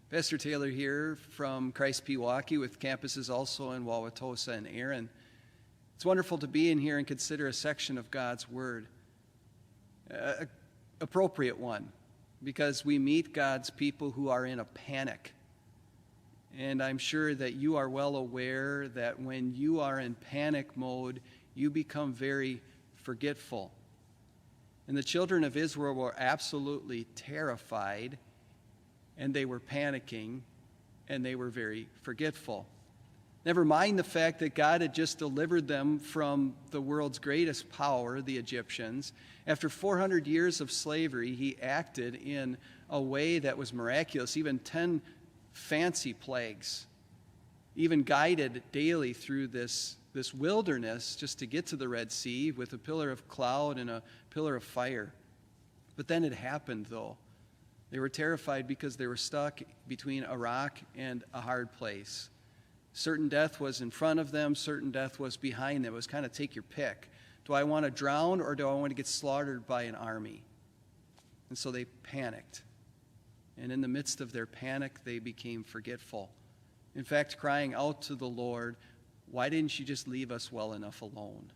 Pastor Taylor here from Christ Pewaukee with campuses also in Wauwatosa and Erin. It's wonderful to be in here and consider a section of God's Word, an appropriate one, because we meet God's people who are in a panic. And I'm sure that you are well aware that when you are in panic mode, you become very forgetful. And the children of Israel were absolutely terrified, and they were panicking, and they were very forgetful. Never mind the fact that God had just delivered them from the world's greatest power, the Egyptians. After 400 years of slavery, he acted in a way that was miraculous, even 10 fancy plagues, even guided daily through this wilderness just to get to the Red Sea with a pillar of cloud and a pillar of fire. But then it happened, though. They were terrified because they were stuck between a rock and a hard place. Certain death was in front of them, certain death was behind them. It was kind of take your pick. Do I want to drown or do I want to get slaughtered by an army? And so they panicked. And in the midst of their panic, they became forgetful. In fact, crying out to the Lord, "Why didn't you just leave us well enough alone?"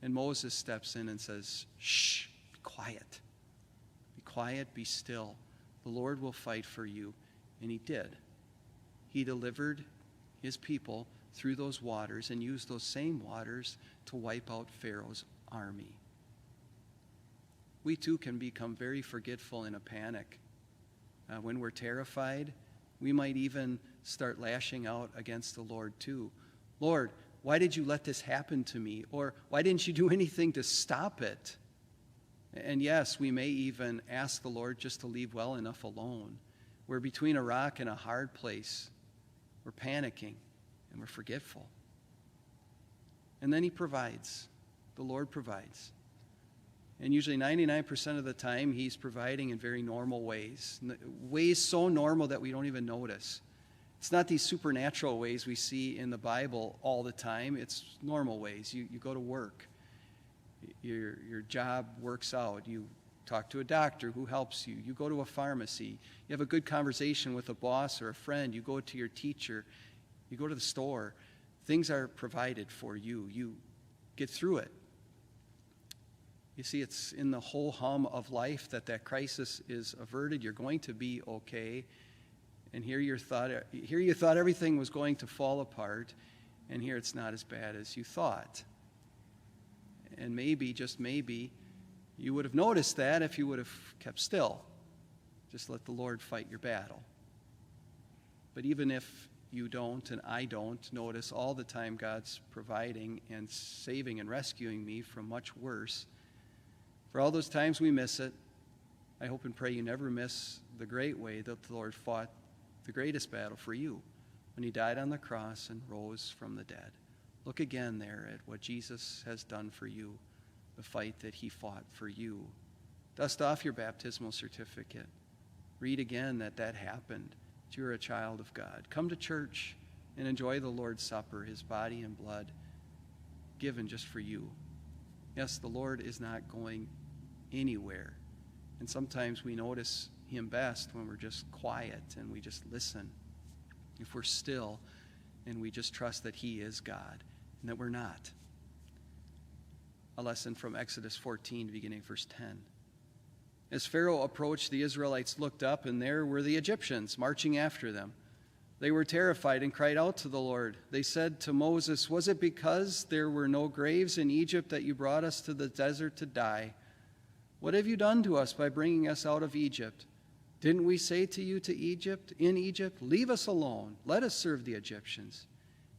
And Moses steps in and says, "Shh, be quiet. Be quiet, be still. The Lord will fight for you." And he did. He delivered his people through those waters and used those same waters to wipe out Pharaoh's army. We too can become very forgetful in a panic. When we're terrified, we might even start lashing out against the Lord too. "Lord, why did you let this happen to me?" Or, "Why didn't you do anything to stop it?" And yes, we may even ask the Lord just to leave well enough alone. We're between a rock and a hard place. We're panicking and we're forgetful. And then he provides. The Lord provides. And usually 99% of the time, he's providing in very normal ways. Ways so normal that we don't even notice. It's not these supernatural ways we see in the Bible all the time. It's normal ways. You go to work. Your job works out. You talk to a doctor who helps you. You go to a pharmacy. You have a good conversation with a boss or a friend. You go to your teacher. You go to the store. Things are provided for you. You get through it. You see, it's in the whole hum of life that crisis is averted. You're going to be okay. And here you thought everything was going to fall apart, and here it's not as bad as you thought. And maybe, just maybe, you would have noticed that if you would have kept still. Just let the Lord fight your battle. But even if you don't, and I don't, notice all the time God's providing and saving and rescuing me from much worse, for all those times we miss it, I hope and pray you never miss the great way that the Lord fought the greatest battle for you when he died on the cross and rose from the dead. Look again there at what Jesus has done for you, the fight that he fought for you. Dust off your baptismal certificate. Read again that happened, that you're a child of God. Come to church and enjoy the Lord's Supper, his body and blood given just for you. Yes, the Lord is not going anywhere. And sometimes we notice him best when we're just quiet and we just listen. If we're still and we just trust that he is God and that we're not. A lesson from Exodus 14, beginning verse 10. As Pharaoh approached, the Israelites looked up, and there were the Egyptians marching after them. They were terrified and cried out to the Lord. They said to Moses, "Was it because there were no graves in Egypt that you brought us to the desert to die? What have you done to us by bringing us out of Egypt? Didn't we say to you in Egypt, 'Leave us alone, let us serve the Egyptians'?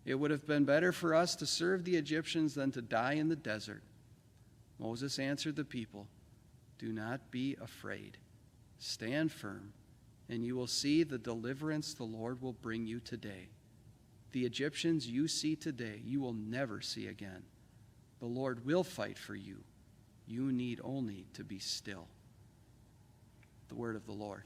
It would have been better for us to serve the Egyptians than to die in the desert." Moses answered the people, "Do not be afraid. Stand firm, and you will see the deliverance the Lord will bring you today. The Egyptians you see today, you will never see again. The Lord will fight for you. You need only to be still." The word of the Lord.